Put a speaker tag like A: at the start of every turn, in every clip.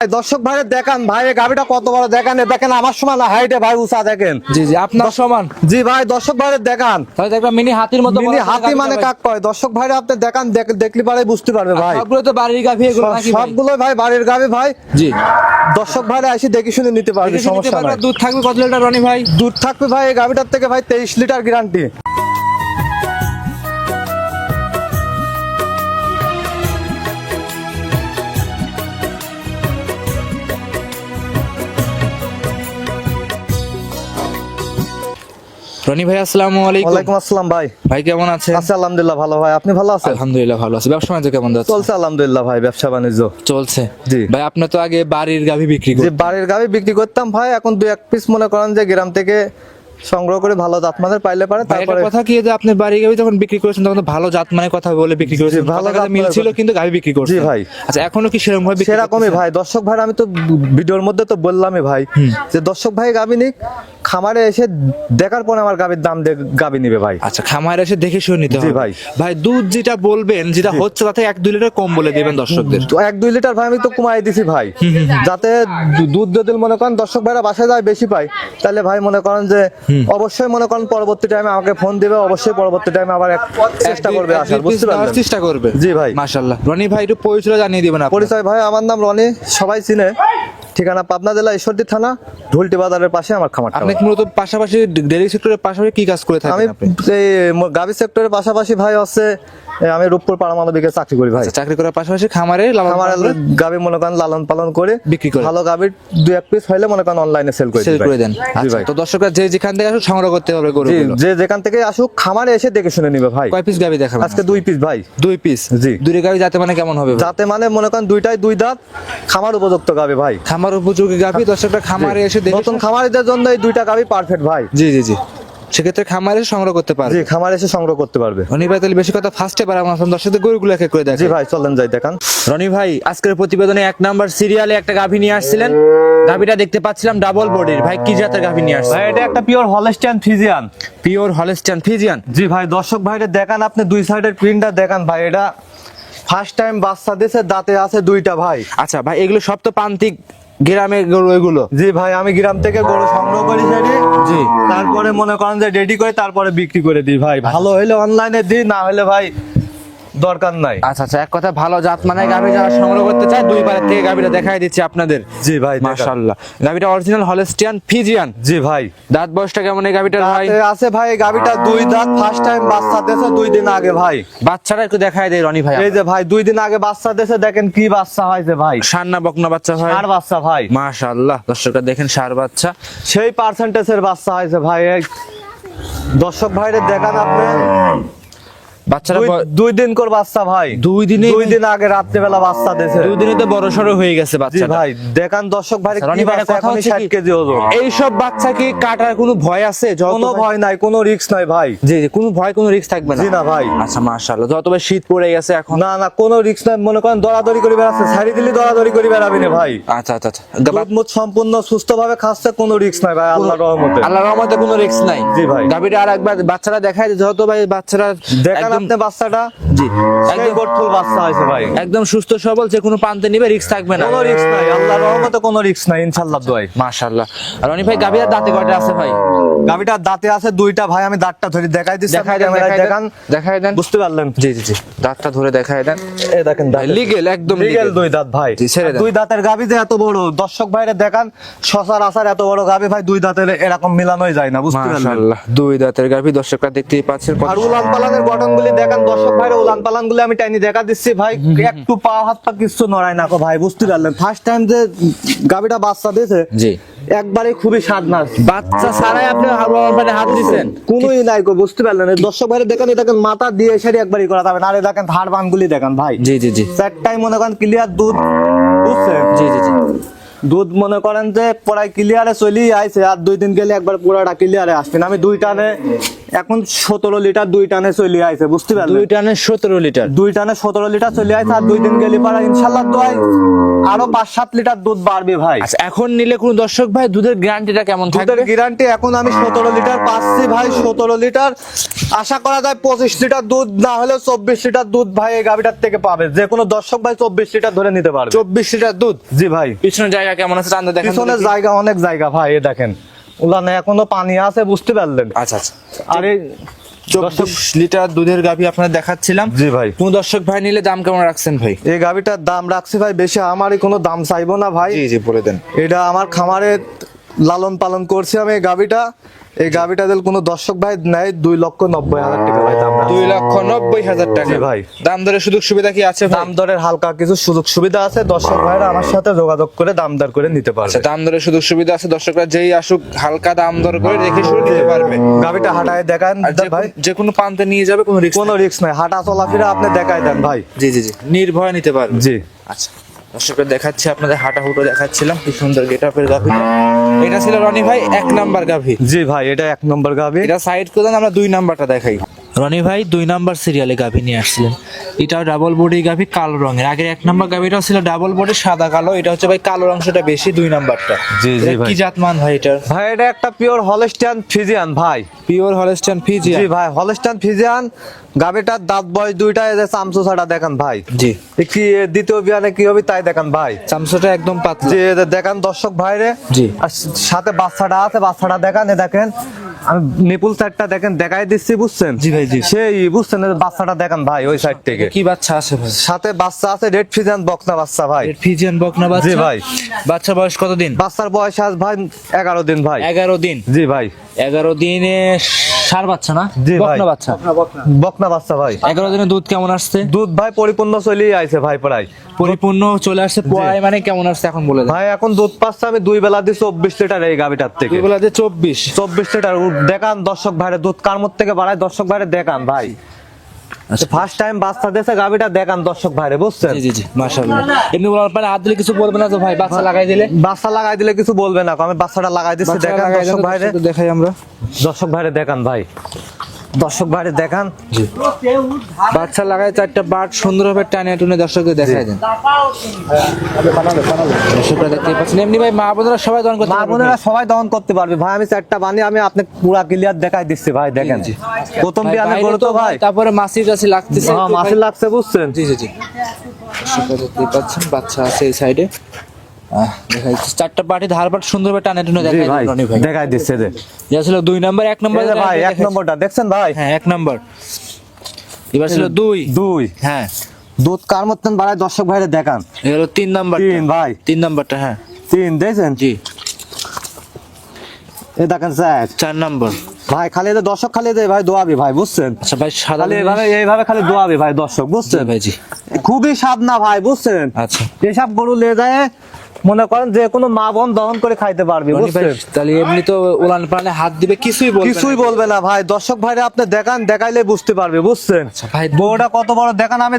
A: দর্শক ভাই দেখান ভাই গাবিটা কত বড় দেখেন, দেখেন আমার সমান হাইটে ভাই উঁচা দেখেন।
B: জি জি আপনার সমান।
A: জি ভাই দর্শক ভাই দেখান,
B: তাহলে দেখবেন মিনি হাতির মতো।
A: মিনি হাতি মানে কাক কয় দর্শক ভাই আপনি দেখান, দেখলি পারে বুঝতে পারবে ভাই।
B: সবগুলো তো বাড়ির গাভী এগুলো নাকি?
A: সবগুলো ভাই বাড়ির গাবি ভাই।
B: জি
A: দর্শক ভাইরা এসে দেখে শুনে নিতে পারবে, সমস্যা নাই।
B: দুধ থাকবে কত লিটার রনি ভাই?
A: দুধ থাকবে ভাই এই গাবিটার থেকে ভাই 23 লিটার গ্যারান্টি।
B: রনি ভাই আসসালামু আলাইকুম।
A: ওয়ালাইকুম আসসালাম ভাই।
B: ভাই কেমন আছেন?
A: আচ্ছা আলহামদুলিল্লাহ ভালো ভাই, আপনি ভালো আছেন?
B: আলহামদুলিল্লাহ ভালো আছি। ব্যবসা বাণিজ্য কেমন যাচ্ছে?
A: চলছে আলহামদুলিল্লাহ ভাই, ব্যবসা বাণিজ্য
B: চলছে।
A: জি
B: ভাই আপনি তো আগে বাড়ির গাভী বিক্রি
A: যে
B: করতেন।
A: বাড়ির গাবি বিক্রি করতাম ভাই, এখন 2-1 পিস মনে করেন যে গ্রাম থেকে সংগ্রহ করে ভালো জাত মানের পাইলে পারে
B: ভাই, একটা
A: তারপরে।
B: কথা কি যে আপনি বাড়ির গাভী যখন বিক্রি করেছেন তখন তো ভালো জাত মানে কথা বলে বিক্রি করেছেন,
A: ভালো
B: ভালো
A: জাত
B: মিল
A: মানের
B: ছিল
A: কথা।
B: কিন্তু গাভী বিক্রি করছেন।
A: জি ভাই।
B: আচ্ছা এখনো কি সেরকম ভাবে বিক্রি
A: সেরকমই
B: করতেছেন?
A: ভাই দর্শক ভাই, আমি তো ভিডিওর মধ্যে তো বললামই ভাই যে দর্শক ভাই গাবি নিক, খামারে এসে দেখার পরে আমার গাবির দাম গাবি নিবে ভাই।
B: আচ্ছা খামারে এসে দেখে শুনে নিতে
A: জি
B: হবে।
A: ভাই।
B: ভাই দুধ যেটা বলবেন যেটা হচ্ছে তাতে 1-2 লিটার কম বলে দিবেন দর্শকদের।
A: তো 1-2 লিটার ভাই আমি তো কমাই দিছি ভাই, যাতে দুধ যদি মনে করেন দর্শক ভাইরা বাসায় যায় বেশি পায়, তাহলে ভাই মনে করেন যে অবশ্যই মনে করেন পরবর্তী টাইমে আমাকে ফোন দিবে, অবশ্যই পরবর্তী টাইমে আবার চেষ্টা করবে আসার, বুঝতে পারলেন?
B: চেষ্টা করবে।
A: জি ভাই।
B: মাশাআল্লাহ। রনি ভাই একটু পরিচয় জানিয়ে দিবেন আপনার।
A: পরিচয় ভাই, আমার নাম রনি, সবাই চিনে। ঠিকানা পাবনা জেলা ঈশ্বরদী থানা ঢুলটি বাজারের পাশে আমার খামারটা।
B: আপনি মূলত পাশাপাশি ডেইরি সেক্টরের পাশাপাশি কি কাজ করে
A: আমি
B: থাকেন আপনি?
A: এই গাবি সেক্টরের পাশাপাশি ভাই হচ্ছে আমি রূপপুর পারমাণবিকে চাকরি করি ভাই।
B: আচ্ছা, চাকরি করার পাশাপাশি খামারে লালন
A: আমার
B: পালন করে
A: গাবি মনে করেন লালন পালন করে
B: বিক্রি করে।
A: ভালো গাবির 2-1 পিস হইলে মনে করেন অনলাইনে সেল করে
B: সেল
A: দিই
B: করে
A: ভাই।
B: দেন।
A: জি
B: আচ্ছা,
A: ভাই।
B: তো দর্শকরা যে যেখান থেকে আসুক সংগ্রহ করতে হবে
A: জি,
B: গরুগুলো।
A: যে যেখান থেকে আসুক খামারে এসে দেখে শুনে নিবে ভাই।
B: কয় পিস গাবি দেখাবেন?
A: আজকে 2 পিস ভাই।
B: 2 পিস।
A: জি।
B: দুই গাবি যাতে মানে কেমন হবে ভাই?
A: যাতে মানে মনে করেন দুইটাই 2 দাঁত, খামার উপযুক্ত গাবি ভাই।
B: খামার উপযোগী গাবি দর্শকরা খামারে এসে দেখে
A: নতুন খামারিদের জন্য এই 2টা গাবি পারফেক্ট ভাই।
B: জি জি জি, সেক্ষেত্রে খামারে এসে সংগ্রহ করতে পারবে।
A: জি, খামারে এসে সংগ্রহ করতে পারবে।
B: রনি ভাই তাহলে বেশি কথা ফার্স্টে পারে আমার দর্শকদের গরুগুলো এক এক করে
A: জি
B: দেখে।
A: ভাই চলেন যাই দেখান।
C: রনি ভাই আজকের প্রতিবেদনে 1 নাম্বার সিরিয়ালে একটা গাভী নিয়ে আসছিলেন। গাভীটা দেখতে পাচ্ছিলাম ডাবল বডির। ভাই কি জাতের গাভী নিয়ে আসছেন?
A: ভাই এটা একটা pure Holstein Friesian.
C: Pure Holstein Friesian.
A: জি ভাই দর্শক ভাইরে দেখান, আপনি 2 সাইডের প্রিন্টটা দেখান ভাই। এটা ফার্স্ট টাইম বাচ্চা দিয়েছে, দাঁতে আছে 2টা ভাই।
C: আচ্ছা ভাই এগুলো সব তো প্রান্তিক গ্রামের গরু এগুলো।
A: জি ভাই, আমি গ্রাম থেকে গরু সংগ্রহ করি সেটি।
C: জি।
A: তারপরে মনে করেন যে রেডি করে তারপরে বিক্রি করে দিই ভাই। ভালো হইলে অনলাইনে দিই, না হলে ভাই দরকার নাই।
C: আচ্ছা আচ্ছা, এক কথা ভালো জাত মানে গাভী যারা সংগ্রহ করতে চায় 2 পারের থেকে গাভীটা দেখাই দিচ্ছি আপনাদের।
A: জি ভাই দেখান।
C: মাশাআল্লাহ। গাভীটা অরিজিনাল হলস্টাইন ফ্রিজিয়ান।
A: জি ভাই।
C: দাঁত বয়সটা কেমন এই গাভীটার ভাই?
A: দাঁতে আছে ভাই গাবিটা 2 দাঁত, ফার্স্ট টাইম বাচ্চা দিয়েছে 2 দিন আগে ভাই।
C: বাচ্চাটা একটু দেখাই দেয় রনি ভাই।
A: এই যে ভাই 2 দিন আগে বাচ্চা দিয়েছে, দেখেন কি বাচ্চা হয়েছে ভাই।
C: সান্না বকনা বাচ্চা ভাই।
A: আর বাচ্চা ভাই
C: মাশাআল্লাহ, দর্শকরা দেখেন সার বাচ্চা।
A: সেই পার্সেন্টেজের বাচ্চা হয়েছে ভাই। এই দর্শক ভাইরে দেখান আপনি,
C: বাচ্চারা
A: 2 দিন কর বাচ্চা ভাই।
C: 2 দিনে
A: 2 দিন আগে রাত্রেবেলা বাচ্চা দিয়েছে।
C: 2 দিনে তো বড় সড়ো হয়ে গেছে
A: জি
C: বাচ্চাটা।
A: ভাই দেখান দর্শক ভাইরে
C: আচ্ছা, রনি
A: কি
C: ভাইয়ের
A: বাচ্চা,
C: কথা
A: এখনই
C: হচ্ছে
A: 60
C: কি,
A: কেজি ওজন।
C: এইসব বাচ্চা কি কাটার কোনো ভয় আছে?
A: কোনো ভয় নাই, কোনো রিস্ক নাই ভাই।
C: জি জি, কোনো ভয় কোনো রিস্ক থাকবে না।
A: জি না ভাই।
C: আচ্ছা মাশাআল্লাহ, যত ভাই শীত পড়ে গেছে এখন।
A: না না, কোনো রিস্ক নাই। মনে করেন দরাদরি করে বেড়াচ্ছে, ছাড়ি দিলি দরাদরি করে বেড়াবি না ভাই।
C: আচ্ছা আচ্ছা আচ্ছা,
A: দুধ সম্পূর্ণ সুস্থভাবে খাচ্ছে, কোনো রিস্ক নাই ভাই আল্লাহর রহমতে।
C: আল্লাহর রহমতে কোনো রিস্ক নাই।
A: জি ভাই।
C: গাভীটা আর একবার বাচ্চারা দেখায় যে যত ভাই বাচ্চারা
A: দেখান
C: একদম
A: আপনি বাচ্চাটা।
C: জি
A: সেই
C: একদম
A: গোটফুল বাচ্চা হয়েছে ভাই।
C: একদম সুস্থ সবল, যে কোনো প্রান্তে নিবে রিস্ক থাকবে না।
A: কোনো রিস্ক নাই আল্লাহর রহমতে, কোনো রিস্ক নাই ইনশাআল্লাহ দোয়াই।
C: মাশাআল্লাহ। আর রনি ভাই গাভীর দাঁতে কয়টা আছে ভাই?
A: গাবিটার দাঁতে আছে 2টা ভাই। আমি দাঁতটা ধরে দেখাই দিচ্ছি,
C: দেখাই
A: আপনি
C: দেন
A: ক্যামেরায়
C: দেখাই
A: দেখান,
C: দেন দেখাই দেন।
A: বুঝতে পারলেন?
C: জি জি জি, দাঁতটা ধরে দেখাই দেন।
A: এই দেখেন দাঁত
C: লিগেল, একদম
A: লিগ্যাল
C: লিগেল।
A: 2 দাঁত ভাই।
C: জি, ছেড়ে দেন।
A: 2 দাঁতের গাবি যে এত বড়, দর্শক ভাইরে দেখান শশার আসার এত বড় গাবি ভাই, 2 দাঁতের এরকম মিলানোই যায় না, বুঝতে পারলেন?
C: মাশাআল্লাহ, 2 দাঁতের গাভী দর্শকরা দেখতেই পাচ্ছেন।
A: আর উলান পালানের গঠনগুলি দেখান দর্শক ভাইরে, উলান পালানগুলি আমি টাইনি দেখা দিচ্ছি ভাই। একটু পা হাত পা কিছু নড়ায় না ভাই, বুঝতে পারলেন? ফার্স্ট টাইম যে গাবিটা বাচ্চা দিয়েছে
C: জি,
A: একবারে খুবই স্বাদ না।
C: বাচ্চা ছাড়াই আপনি হাত দিচ্ছেন।
A: কোনোই নাই গো, বুঝতে পারলেন? এই দর্শক ভাইরে দেখেন, এই দেখেন মাথা দিয়ে সারি একবারই করা যাবে না। আর এই দেখেন ধার বানগুলি দেখেন ভাই।
C: জি জি জি
A: 4টাই মনে করেন ক্লিয়ার দুধ, বুঝছেন?
C: জি জি জি।
A: দুধ মনে করেন যে প্রায় ক্লিয়ারে চলেই আইছে, আর 2 দিন গেলে একবার পুরাটা ক্লিয়ারে আসবেন। আমি 2 টানে এখন 17 লিটার 2 টানে চলে আইছে, বুঝতে পারলেন?
C: 2 টানে 17 লিটার।
A: 2 টানে 17 লিটার চলে আইছে, আর 2 দিন গেলে পারা ইনশাআল্লাহ দোয়াই আরো 5-7 লিটার দুধ বাড়বে ভাই।
C: আচ্ছা, এখন নিলে কোন দর্শক ভাই দুধের গ্যারান্টিটা কেমন থাকবে?
A: দুধের গ্যারান্টি এখন আমি 17 লিটার পাচ্ছি ভাই, 17 লিটার আশা করা যায় 25 লিটার দুধ না হলে 24 লিটার দুধ ভাই এই গাভিটার থেকে পাবে। যে কোনো দর্শক ভাই 24 লিটার ধরে নিতে পারবে।
C: 24 লিটার দুধ।
A: জি ভাই।
C: পিছনের জায়গা কেমন আছে টানতে দেখেন।
A: পিছনের জায়গা অনেক জায়গা ভাই, এই দেখেন উলানে এখনো পানি আছে, বুঝতে পারলেন?
C: আচ্ছা আচ্ছা,
A: আর এই
C: 24 লিটার দুধের গাভী আপনাদের দেখাচ্ছিলাম।
A: জি ভাই।
C: কোন দর্শক ভাই নিলে দাম কেমন রাখছেন ভাই?
A: এই গাভিটার দাম রাখছি ভাই বেশি, আমারই কোনো দাম চাইবো না ভাই।
C: জি জি, বলে দেন।
A: এটা আমার খামারে লালন পালন করছি আমি এই গাভিটা। এই গাভিটা দিল কোনো দর্শক ভাই নেয় 2,90,000 টাকা ভাই দাম।
C: 2,90,000 টাকা
A: জি ভাই।
C: দাম দরের সুযোগ সুবিধা কি আছে ভাই?
A: দাম দরের হালকা কিছু সুযোগ সুবিধা আছে, দর্শক ভাইরা আমার সাথে যোগাযোগ করে দাম দর করে নিতে পারবে।
C: আচ্ছা, দাম দরের সুযোগ সুবিধা আছে, দর্শকরা যেই আসুক হালকা দাম দর করে দেখে শুনে নিতে পারবে।
A: গাভিটা হাঁটায় দেখান
C: আর
A: ভাই,
C: যে কোনো প্রান্তে নিয়ে যাবে, কোনো রিস্ক
A: কোনো রিস্ক নাই, হাঁটা চলাফেরা আপনি দেখাই দেন ভাই।
C: জি জি জি, নির্ভয় নিতে পারবে।
A: জি
C: আচ্ছা, দর্শকরা দেখাচ্ছি আপনাদের হাঁটা হুটো দেখাচ্ছিলাম, কি সুন্দর গেটআপের গাভী। এটা ছিল রনি ভাই 1 নাম্বার গাভী।
A: জি ভাই, এটা 1 নম্বর গাভি।
C: এটা সাইড করে দেন, আমরা 2 নাম্বারটা দেখাই। রনি ভাই 2 নাম্বার সিরিয়ালে গাভী নিয়ে আসছিলেন। এটাও ডাবল বডি গাভী, কালো রঙের। আগের 1 নাম্বার গাভীটাও ছিল ডাবল বডি সাদা কালো, এটা হচ্ছে ভাই কালো অংশটা বেশি 2 নাম্বারটা।
A: জি জি
C: এটা
A: ভাই।
C: কি জাতমান ভাই এটার?
A: ভাই এটা একটা পিওর হলস্টিয়ান ফিজিয়ান ভাই।
C: Pure Holstein Friesian.
A: জি ভাই, হলস্টিয়ান ফিজিয়ান। গাভিটার দাঁত বয়স 2টা, এই যে চামচু ছাড়া দেখেন ভাই।
C: জি,
A: কি দ্বিতীয় বিয়ানে কি হবে তাই দেখেন ভাই।
C: চামচটা একদম পাতলা।
A: যে এই যে দেখেন দর্শক ভাইরে।
C: জি।
A: আর সাথে বাচ্চাটা আছে, বাচ্চাটা দেখেন, এ দেখেন আমি নিপুল সাইডটা দেখেন দেখাই দিচ্ছি, বুঝছেন?
C: জি ভাই, জি।
A: সেই বুঝছেন, এই যে বাচ্চাটা দেখেন ভাই ওই সাইড থেকে।
C: কি বাচ্চা আছে ভাই?
A: সাথে বাচ্চা আছে রেড ফিজিয়ান বকনা বাচ্চা ভাই।
C: রেড ফিজিয়ান বকনা বাচ্চা।
A: জি ভাই।
C: বাচ্চা বয়স কতদিন?
A: বাচ্চার বয়স আজ ভাই 11 দিন ভাই।
C: 11 দিন।
A: জি ভাই।
C: 11 দিনে ষাঁড় বাচ্চা না?
A: জি ভাই।
C: বকনা বাচ্চা।
A: বকনা বাচ্চা ভাই।
C: 11 দিনে দুধ কেমন আসছে?
A: দুধ ভাই পরিপূর্ণ চলেই আইছে ভাই প্রায়।
C: পরিপূর্ণ চলে আসছে। পোয়াই মানে কেমন আসছে এখন বলে দেন।
A: ভাই এখন দুধ পাচ্ছে আমি 2 বেলা দিয়ে 24 লিটার এই গাভিটার থেকে।
C: 2 বেলাতে 24।
A: 24 লিটার দেখান দর্শক ভাইরে, দুধ কার মধ্যে থেকে বাড়ায় দর্শক ভাইরে দেখান ভাই। ফার্স্ট টাইম বাচ্চা দিয়েছে গাভিটা, দেখান দর্শক ভাইরে, বুঝছেন?
C: জি জি জি, মাশাআল্লাহ। এমনি বলার পরে হাত দিলে কিছু বলবে না তো ভাই? বাচ্চা লাগাই দিলে?
A: বাচ্চা লাগাই দিলে কিছু বলবে না, আমি বাচ্চাটা লাগাই দিচ্ছি,
C: বাচ্চা
A: দেখান
C: লাগাই দেন,
A: দর্শক ভাইরে।
C: দেখাই আমরা।
A: দর্শক ভাইরে দেখান ভাই, দর্শক ভাইরে দেখান।
C: জি, বাচ্চা লাগায় 4টা বাট সুন্দরভাবে টানে টুনে দর্শকদের দেখাই দেন। দর্শকরা দেখতে পাচ্ছেন। এমনি ভাই মা বোনেরা সবাই দহন করতে
A: মা
C: পারবে
A: বোনেরা
C: ভাই?
A: সবাই দহন করতে পারবে ভাই। আমি 4টা বানিয়ে আমি আপনি পুরা ক্লিয়ার দেখাই দিচ্ছি ভাই, দেখেন।
C: জি।
A: প্রথম
C: ভাই,
A: বিয়ানে
C: বাইরে
A: গরু তো ভাই
C: তারপরে মাছি টাছি লাগতেছে একটু
A: মাসে
C: ভাই।
A: লাগছে, বুঝছেন?
C: জি জি জি, দর্শকরা দেখতে পাচ্ছেন বাচ্চা আছে এই সাইডে। দেখাই 4টা বাটি ধারবাট সুন্দরভাবে টানে টুনে
A: জি
C: দেখাই
A: ভাই,
C: দেন রনি ভাই।
A: দেখাই দিচ্ছে যে।
C: যা ছিল 2 নাম্বার, 1 নাম্বার
A: এই যে ভাই 1 নম্বরটা দেখছেন ভাই।
C: হ্যাঁ 1 নাম্বার। এবার ছিল 2। হ্যাঁ,
A: দুধ কার মতন বাড়ায় দর্শক ভাইরে দেখান।
C: এই হলো 3 নাম্বার।
A: 3 ভাই,
C: 3 নাম্বারটা। হ্যাঁ
A: 3 দেখছেন?
C: জি।
A: এই দেখেন স্যার
C: 4 নাম্বার।
A: ভাই, খালি এদের দর্শক খালি এদের ভাই দোয়াবি ভাই, বুঝছেন?
C: আচ্ছা ভাই, সাদা
A: খালি এইভাবে খালি দোয়াবি ভাই দর্শক, বুঝছেন?
C: ভাই জি।
A: খুবই স্বাদ না ভাই, বুঝছেন?
C: আচ্ছা
A: এসব গরু লে যায় মনে করেন যে কোনো মা বোন দহন করে খাইতে পারবে,
C: রনি ভাই,
A: বুঝছেন?
C: তাহলে এমনি তো উলান পালানে হাত দিবে, কিছুই বলবে না।
A: কিছুই বলবে না ভাই, দর্শক ভাইরে আপনি দেখান, দেখাইলে বুঝতে পারবে, বুঝছেন?
C: আচ্ছা ভাই,
A: বউটা কত বড় দেখান, আমি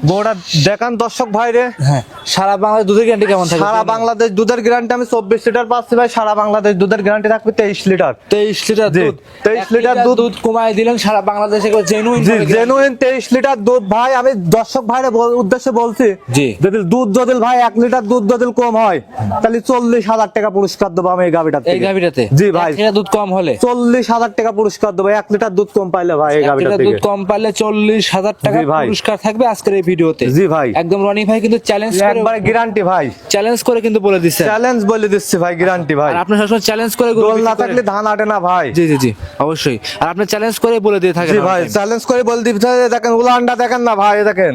A: বউটা দেখান দর্শক ভাইরে।
C: হ্যাঁ, সারা বাংলাদেশ দুধের গ্যারান্টি কেমন থাকে?
A: সারা বাংলাদেশ দুধের গ্যারান্টি আমি 24 লিটার পাচ্ছি ভাই। সারা বাংলাদেশ দুধের গ্যারান্টি থাকবে 23 লিটার।
C: 23 লিটার
A: জি,
C: দুধ।
A: 23
C: 1
A: লিটার দুধ
C: কমায় দিলেন, সারা বাংলাদেশে জেনুইন।
A: জি, জেনুইন 23 লিটার দুধ ভাই। আমি দর্শক ভাইরে উদ্দেশ্যে বলছি,
C: জি।
A: যদি দুধ যদি ভাই 1 লিটার দুধ যদি কম হয় তাহলে 40,000 টাকা পুরস্কার দেবো আমি এই গাভিটার
C: এই
A: থেকে।
C: গাভিটাতে?
A: জি ভাই,
C: 1 লিটার দুধ কম হলে
A: 40,000 টাকা পুরস্কার দেবো। 1 লিটার দুধ কম পাইলে ভাই এই
C: 1
A: গাভিটার
C: লিটার
A: থেকে।
C: দুধ কম পারলে 40,000 টাকা
A: জি ভাই।
C: পুরস্কার থাকবে আজকের এই ভিডিওতে।
A: জি ভাই,
C: একদম রনি ভাই কিন্তু চ্যালেঞ্জ করে,
A: একবারে গ্যারান্টি ভাই,
C: চ্যালেঞ্জ করে কিন্তু বলে দিচ্ছে।
A: চ্যালেঞ্জ বলে দিচ্ছি ভাই, গ্যারান্টি ভাই।
C: আর আপনি সবসময় চ্যালেঞ্জ করে গরু
A: দোল
C: বিক্রি
A: না
C: করেন।
A: থাকলে ধান আটে না ভাই।
C: জি জি জি, অবশ্যই। আর আপনি চ্যালেঞ্জ করে বলে দিয়ে থাকেন।
A: জি ভাই, চ্যালেঞ্জ করে বলে দিতে দেখেন উলানটা দেখেন না ভাই, দেখেন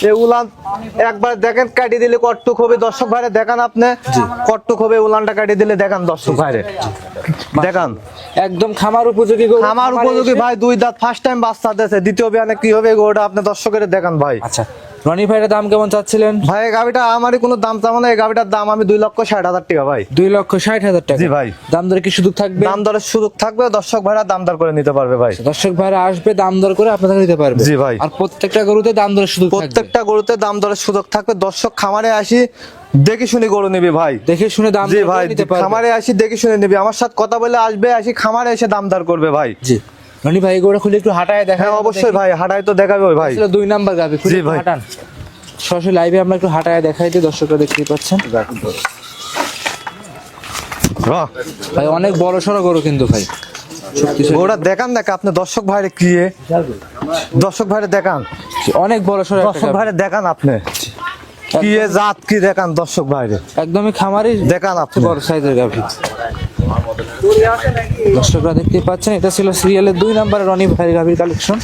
A: এই উলান একবার দেখেন কাটি দিলে কটটুক হবে দর্শক ভাইরে দেখান। আপনি কটটুক হবে উলানটা কাটি দিলে দেখান দর্শক ভাইরে দেখান।
C: একদম খামার উপযোগী গরু।
A: আমার উপযোগী ভাই, 2 দাঁত ফার্স্ট টাইম বাচ্চা দিয়েছে, দ্বিতীয় বিয়ানে কি হবে গোটা আপনি দর্শকের দেখান ভাই।
C: আচ্ছা রনি ভাইয়ের দাম কেমন চাচ্ছিলেন?
A: ভাই এই গাভিটা আমারই কোনো দাম চাবো না, এই গাভিটার দাম আমি 2,60,000 টাকা ভাই।
C: 2,60,000 টাকা।
A: জি ভাই।
C: দাম দরে কি সুযোগ থাকবে?
A: দাম দরের সুযোগ থাকবে, দর্শক ভাইরা দাম দর করে নিতে পারবে ভাই।
C: দর্শক ভাইরা আসবে, দাম দর করে আপনাদের নিতে পারবে।
A: জি ভাই।
C: আর প্রত্যেকটা গরুতে দাম দরের সুযোগ থাকবে।
A: প্রত্যেকটা গরুতে দাম দরের সুযোগ থাকবে। দর্শক খামারে আসি দেখে শুনে গরু নিবি ভাই।
C: দেখে শুনে দাম
A: জি
C: দর
A: ভাই,
C: করে নিতে পারবে।
A: খামারে আসি দেখে শুনে নিবি, আমার সাথে কথা বলে আসবে, আসি খামারে এসে দাম দর করবে ভাই।
C: জি রনি ভাই, এগুলো খুলে একটু হাঁটায় দেখা।
A: হ্যাঁ অবশ্যই ভাই, হাঁটাই তো দেখাবে ওই ভাই।
C: 2 নাম্বার গাভি, খুলে
A: জি
C: একটু
A: ভাই।
C: হাঁটান। সরাসরি লাইভে আমরা একটু হাঁটায় দেখাই দিই, দর্শকরা দেখতেই পাচ্ছেন।
A: বাহ,
C: ভাই অনেক বড় সড়ো গরু কিন্তু ভাই, শক্তিশালী।
A: গরুটা দেখান দেখ আপনি দর্শক ভাইরে কি দর্শক ভাইরে দেখান,
C: অনেক বড় সড়ো একটা
A: দর্শক
C: গাভী।
A: ভাইরে দেখান আপনি কি এ জাত কি দেখান দর্শক ভাইরে
C: একদমই খামারি
A: দেখান আপনি।
C: বড় সাইজের গাভী। দর্শকরা দেখতে পাচ্ছেন, এটা ছিল সিরিয়ালের 2 নাম্বার রনি ভাইয়ের গাভীর কালেকশন।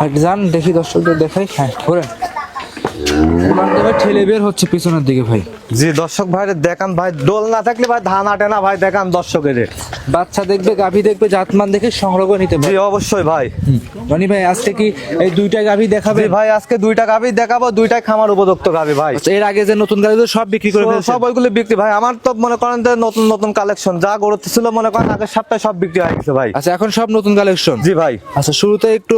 C: আর যান দেখি, দর্শকদের দেখাই। হ্যাঁ ঘোরেন, মাধ্যমে ঠেলে বের হচ্ছে পিছনের দিকে ভাই।
A: জি দর্শক ভাইরে দেখান ভাই, দোল না থাকলে ভাই ধান আটে না ভাই, দেখান দর্শকের।
C: বাচ্চা দেখবে, গাভী দেখবে, জাতমান দেখে সংগ্রহ করে নিতে
A: জি
C: পারে।
A: অবশ্যই ভাই।
C: রনি ভাই আজকে কি এই 2টা গাভী দেখাবে?
A: জি ভাই, আজকে 2টা গাভি দেখাবো, 2টাই খামার উপযুক্ত গাভি ভাই।
C: আচ্ছা, এর আগে যে নতুন গাভী সব বিক্রি করে ফেলছেন?
A: সব ওইগুলো বিক্রি ভাই, আমার তো মনে করেন যে নতুন নতুন কালেকশন যা গরু ছিল মনে করেন আগের সপ্তাহে সব বিক্রি হয়ে গেছে ভাই।
C: আচ্ছা, এখন সব নতুন কালেকশন।
A: জি ভাই।
C: আচ্ছা, শুরুতে একটু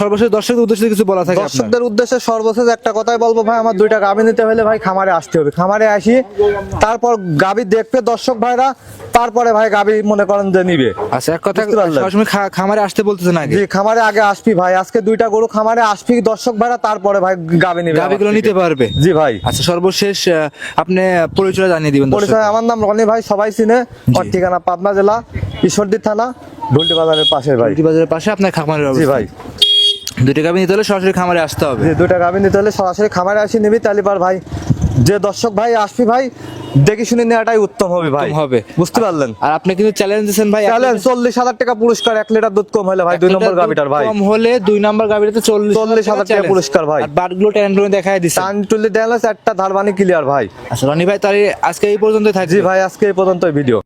C: সর্বশেষ দর্শকদের উদ্দেশ্যে কিছু বলা থাকে আপনার?
A: দর্শকদের উদ্দেশ্যে সর্বশেষ একটা কথাই বলবো ভাই, আমার 2টা গাভি নিতে হলে ভাই খামারে আসতে হবে। খামারে আসি, তারপর গাভি দেখবে দর্শক ভাইরা, তারপরে ভাই গাভি মনে করেন যে নিবে।
C: আচ্ছা, এক কথা
A: বুঝতে পারলেন?
C: সবসময় খামারে আসতে বলতেছেন আগে?
A: জি খামারে আগে আসবি ভাই, আজকে 2টা গরু খামারে আসবি দর্শক ভাইরা, তারপরে ভাই গাভি নিবে,
C: গাভীগুলো
A: আমার
C: নিতে
A: থেকে।
C: পারবে।
A: জি ভাই।
C: আচ্ছা, সর্বশেষ আপনি পরিচয় জানিয়ে দিবেন দর্শকদের।
A: পরিচয়, আমার নাম রনি ভাই, সবাই চিনে। আমার ঠিকানা পাবনা জেলা ঈশ্বরদী থানা ঢুলটি বাজারের পাশে ভাই।
C: ঢুলটি বাজারের পাশে আপনার খামারের
A: জি
C: অবস্থান।
A: ভাই।
C: 2টা গাভী নিতে হলে সরাসরি খামারে আসতে হবে।
A: যে 2টা গাভি নিতে হলে সরাসরি খামারে আসি নিবি, তাহলে পার ভাই যে দর্শক ভাই আসবি ভাই দেখে শুনে নেওয়াটাই উত্তম হবে ভাই।
C: উত্তম হবে।
A: বুঝতে পারলেন?
C: আর আপনি কিন্তু চ্যালেঞ্জ দিয়েছেন ভাই,
A: চ্যালেঞ্জ 40,000 টাকা পুরস্কার, 1 লিটার দুধ কম হলে ভাই 2 নম্বর গাভিটার ভাই।
C: কম হলে 2 নাম্বার গাভীতে 40,000
A: টাকা পুরস্কার ভাই।
C: আর বারগুলো ট্যান্ডুনে দেখায় দিছেন।
A: টানটুলি দেওয়া 4টা ধারবানি ক্লিয়ার ভাই।
C: আচ্ছা রনি ভাই, তাহলে আজকে এই পর্যন্তই থাকবে।
A: জি ভাই, আজকে এই পর্যন্তই ভিডিও।